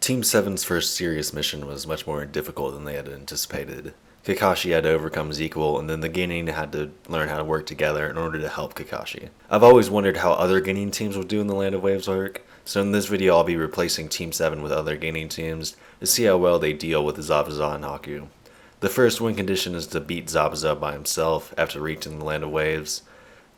Team 7's first serious mission was much more difficult than they had anticipated. Kakashi had to overcome Zequel, and then the Genin had to learn how to work together in order to help Kakashi. I've always wondered how other Genin teams would do in the Land of Waves arc, so in this video I'll be replacing Team 7 with other Genin teams to see how well they deal with zabuza and Haku. The first win condition is to beat zabuza by himself after reaching the Land of Waves.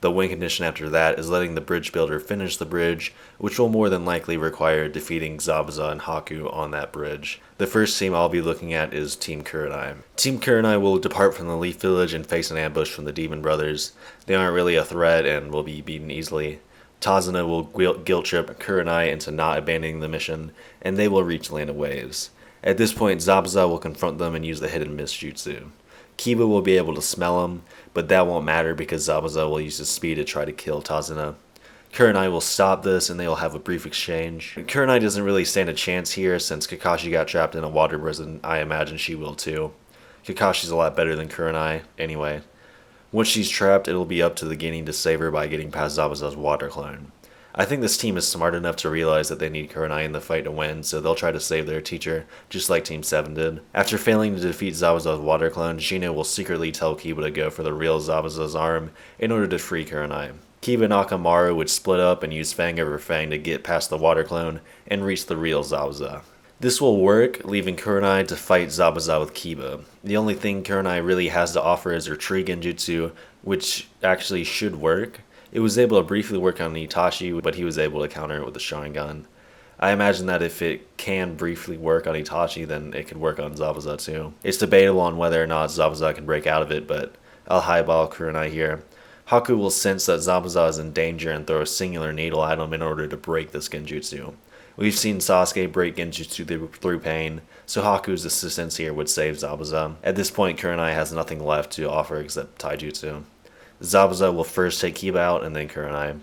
The win condition after that is letting the bridge builder finish the bridge, which will more than likely require defeating Zabuza and Haku on that bridge. The first team I'll be looking at is Team Kurenai. Team Kurenai will depart from the Leaf Village and face an ambush from the Demon Brothers. They aren't really a threat and will be beaten easily. Tazuna will guilt trip Kurenai into not abandoning the mission, and they will reach Land of Waves. At this point, Zabuza will confront them and use the hidden mist jutsu. Kiba will be able to smell him, but that won't matter because Zabuza will use his speed to try to kill Tazuna. Kurenai will stop this and they will have a brief exchange. Kurenai doesn't really stand a chance here since Kakashi got trapped in a water prison. I imagine she will too. Kakashi's a lot better than Kurenai anyway. Once she's trapped, it'll be up to the Genin to save her by getting past Zabuza's water clone. I think this team is smart enough to realize that they need Kurenai in the fight to win, so they'll try to save their teacher, just like Team 7 did. After failing to defeat Zabuza's water clone, Genin will secretly tell Kiba to go for the real Zabuza's arm in order to free Kurenai. Kiba and Akamaru would split up and use Fang over Fang to get past the water clone and reach the real Zabuza. This will work, leaving Kurenai to fight Zabuza with Kiba. The only thing Kurenai really has to offer is her tree genjutsu, which actually should work. It was able to briefly work on Itachi, but he was able to counter it with the Sharingan. I imagine that if it can briefly work on Itachi, then it could work on Zabuza too. It's debatable on whether or not Zabuza can break out of it, but I'll highball Kurenai here. Haku will sense that Zabuza is in danger and throw a singular needle at him in order to break this genjutsu. We've seen Sasuke break genjutsu through pain, so Haku's assistance here would save Zabuza. At this point, Kurenai has nothing left to offer except taijutsu. Zabuza will first take Kiba out and then Kurenai.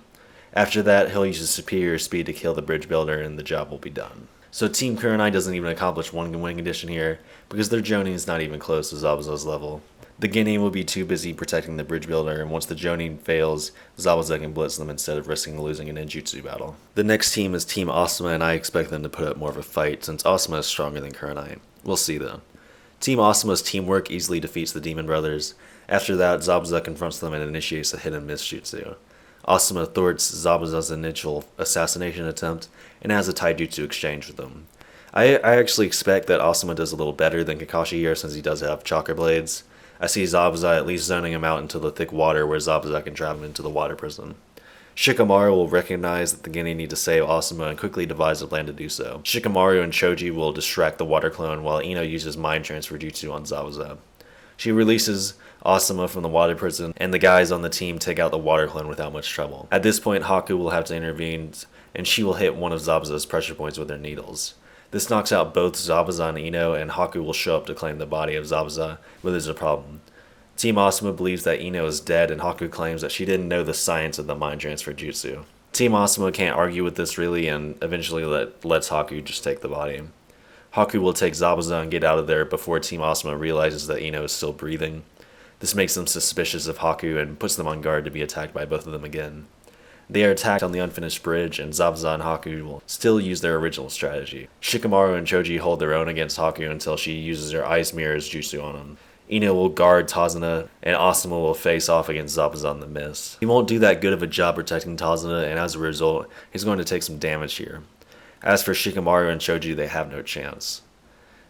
After that, he'll use his superior speed to kill the bridge builder and the job will be done. So Team Kurenai doesn't even accomplish one win condition here because their Jonin is not even close to Zabuza's level. The Genin will be too busy protecting the bridge builder, and once the Jonin fails, Zabuza can blitz them instead of risking losing an ninjutsu battle. The next team is Team Asuma, and I expect them to put up more of a fight since Asuma is stronger than Kurenai. We'll see though. Team Asuma's teamwork easily defeats the Demon Brothers. After that, Zabuza confronts them and initiates a hidden mist jutsu. Asuma thwarts Zabuza's initial assassination attempt and has a taijutsu exchange with them. I actually expect that Asuma does a little better than Kakashi here since he does have chakra blades. I see Zabuza at least zoning him out into the thick water where Zabuza can trap him into the water prison. Shikamaru will recognize that the Genin need to save Asuma and quickly devise a plan to do so. Shikamaru and Choji will distract the water clone while Ino uses mind transfer jutsu on Zabuza. She releases Asuma from the water prison, and the guys on the team take out the water clone without much trouble. At this point, Haku will have to intervene, and she will hit one of Zabuza's pressure points with her needles. This knocks out both Zabuza and Ino, and Haku will show up to claim the body of Zabuza, but there's a problem. Team Asuma believes that Ino is dead, and Haku claims that she didn't know the science of the mind transfer jutsu. Team Asuma can't argue with this really, and eventually lets Haku just take the body. Haku will take Zabuza and get out of there before Team Asuma realizes that Ino is still breathing. This makes them suspicious of Haku and puts them on guard to be attacked by both of them again. They are attacked on the unfinished bridge, and Zabuza and Haku will still use their original strategy. Shikamaru and Choji hold their own against Haku until she uses her Ice Mirror's jutsu on him. Ino will guard Tazuna, and Asuma will face off against Zabuza in the mist. He won't do that good of a job protecting Tazuna, and as a result, he's going to take some damage here. As for Shikamaru and Choji, they have no chance.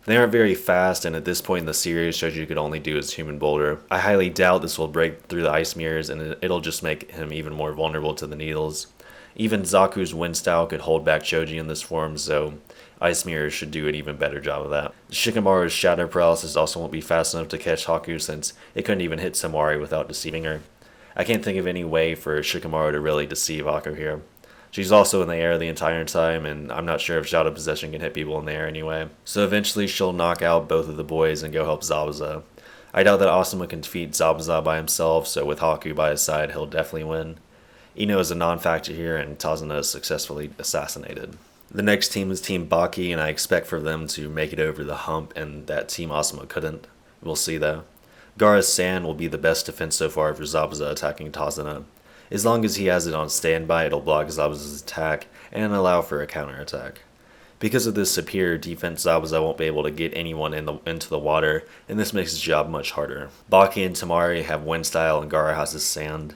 They aren't very fast, and at this point in the series, Choji could only do his human boulder. I highly doubt this will break through the ice mirrors, and it'll just make him even more vulnerable to the needles. Even Zaku's wind style could hold back Choji in this form, so ice mirrors should do an even better job of that. Shikamaru's shadow paralysis also won't be fast enough to catch Haku since it couldn't even hit Samari without deceiving her. I can't think of any way for Shikamaru to really deceive Haku here. She's also in the air the entire time, and I'm not sure if Shadow Possession can hit people in the air anyway. So eventually she'll knock out both of the boys and go help Zabuza. I doubt that Asuma can defeat Zabuza by himself, so with Haku by his side, he'll definitely win. Ino is a non-factor here, and Tazuna is successfully assassinated. The next team is Team Baki, and I expect for them to make it over the hump, and that Team Asuma couldn't. We'll see though. Gaara's Sand will be the best defense so far for Zabuza attacking Tazuna. As long as he has it on standby, it'll block Zabuza's attack and allow for a counterattack. Because of this superior defense, Zabuza won't be able to get anyone into the water, and this makes his job much harder. Baki and Tamari have wind style and Gaara has his sand.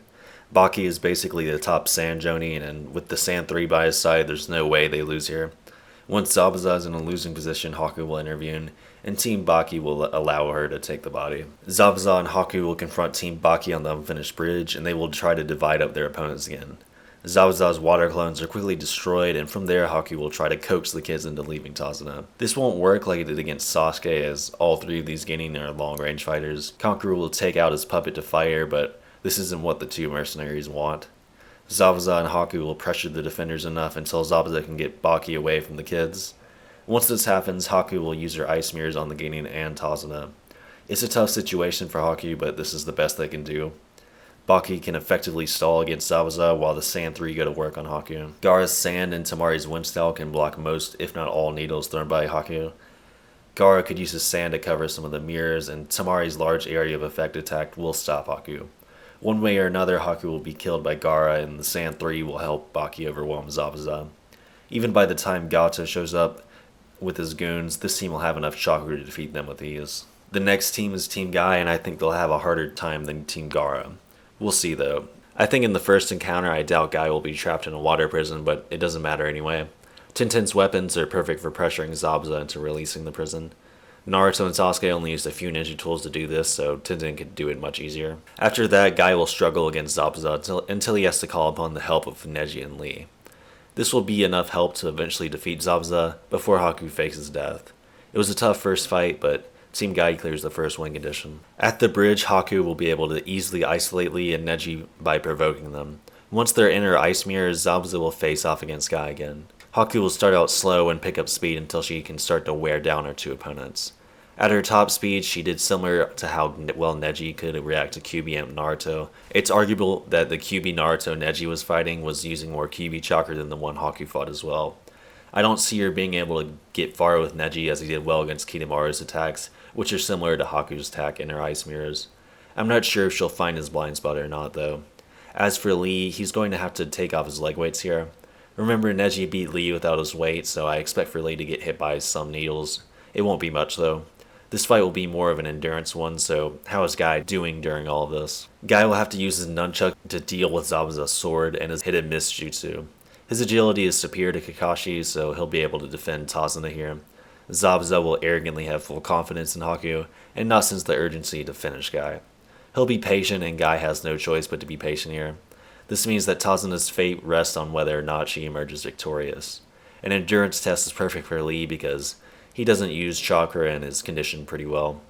Baki is basically the top sand Jonin, and with the sand 3 by his side, there's no way they lose here. Once Zabuza is in a losing position, Haku will intervene, and Team Baki will allow her to take the body. Zabuza and Haku will confront Team Baki on the unfinished bridge, and they will try to divide up their opponents again. Zabuza's water clones are quickly destroyed, and from there Haku will try to coax the kids into leaving Tazuna. This won't work like it did against Sasuke, as all 3 of these Genin are long-range fighters. Kankuro will take out his puppet to fire, but this isn't what the 2 mercenaries want. Zabuza and Haku will pressure the defenders enough until Zabuza can get Baki away from the kids. Once this happens, Haku will use her ice mirrors on the Genin and Tazuna. It's a tough situation for Haku, but this is the best they can do. Baki can effectively stall against Zabuza while the Sand 3 go to work on Haku. Gaara's Sand and Tamari's Wind Style can block most, if not all, needles thrown by Haku. Gaara could use his Sand to cover some of the mirrors, and Tamari's large area of effect attack will stop Haku. One way or another, Haku will be killed by Gaara, and the Sand 3 will help Baki overwhelm Zabuza. Even by the time Gato shows up with his goons, this team will have enough chakra to defeat them with ease. The next team is Team Guy, and I think they'll have a harder time than Team Gaara. We'll see though. I think in the first encounter I doubt Guy will be trapped in a water prison, but it doesn't matter anyway. Tintin's weapons are perfect for pressuring Zabuza into releasing the prison. Naruto and Sasuke only used a few ninja tools to do this, so Tintin could do it much easier. After that, Guy will struggle against Zabuza until he has to call upon the help of Neji and Lee. This will be enough help to eventually defeat Zabuza before Haku fakes his death. It was a tough first fight, but Team Guy clears the first win condition. At the bridge, Haku will be able to easily isolate Lee and Neji by provoking them. Once they're in her ice mirrors, Zabuza will face off against Guy again. Haku will start out slow and pick up speed until she can start to wear down her 2 opponents. At her top speed, she did similar to how well Neji could react to Kyuubi and Naruto. It's arguable that the Kyuubi Naruto Neji was fighting was using more Kyuubi chakra than the one Haku fought as well. I don't see her being able to get far with Neji as he did well against Kidomaru's attacks, which are similar to Haku's attack in her ice mirrors. I'm not sure if she'll find his blind spot or not though. As for Lee, he's going to have to take off his leg weights here. Remember, Neji beat Lee without his weight, so I expect for Lee to get hit by some needles. It won't be much though. This fight will be more of an endurance one, so how is Guy doing during all of this? Guy will have to use his nunchuck to deal with Zabuza's sword and his hidden miss jutsu. His agility is superior to Kakashi's, so he'll be able to defend Tazuna here. Zabuza will arrogantly have full confidence in Haku, and not sense the urgency to finish Guy. He'll be patient, and Guy has no choice but to be patient here. This means that Tazuna's fate rests on whether or not she emerges victorious. An endurance test is perfect for Lee because he doesn't use chakra and is conditioned pretty well.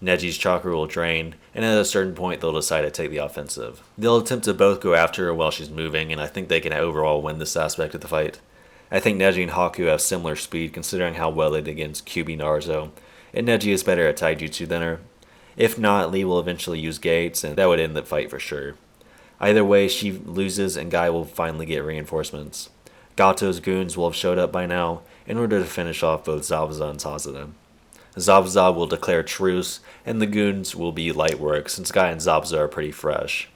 Neji's chakra will drain, and at a certain point they'll decide to take the offensive. They'll attempt to both go after her while she's moving, and I think they can overall win this aspect of the fight. I think Neji and Haku have similar speed considering how well they did against Kyuubi Naruto, and Neji is better at taijutsu than her. If not, Lee will eventually use gates, and that would end the fight for sure. Either way, she loses and Guy will finally get reinforcements. Gato's goons will have showed up by now in order to finish off both Zabuza and Tazuna. Zabuza will declare truce, and the goons will be light work since Guy and Zabuza are pretty fresh.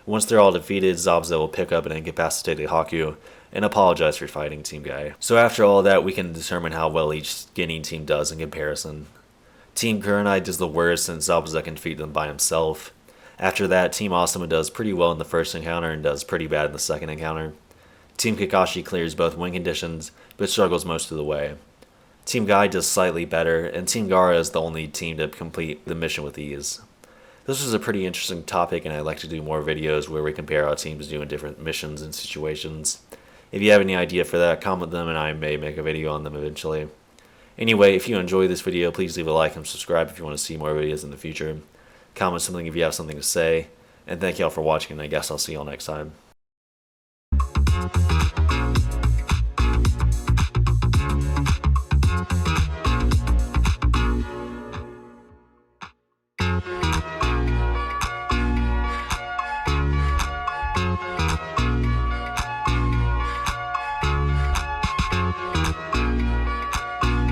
Once they're all defeated, Zabuza will pick up an incapacitated Haku and apologize for fighting Team Guy. So after all that, we can determine how well each Genin team does in comparison. Team Kurenai does the worst since Zabuza can defeat them by himself. After that, Team Asuma does pretty well in the first encounter and does pretty bad in the second encounter. Team Kakashi clears both win conditions, but struggles most of the way. Team Guy does slightly better, and Team Gaara is the only team to complete the mission with ease. This was a pretty interesting topic, and I'd like to do more videos where we compare how teams do in different missions and situations. If you have any idea for that, comment them and I may make a video on them eventually. Anyway, if you enjoyed this video, please leave a like and subscribe if you want to see more videos in the future. Comment something if you have something to say, and thank y'all for watching, and I guess I'll see y'all next time.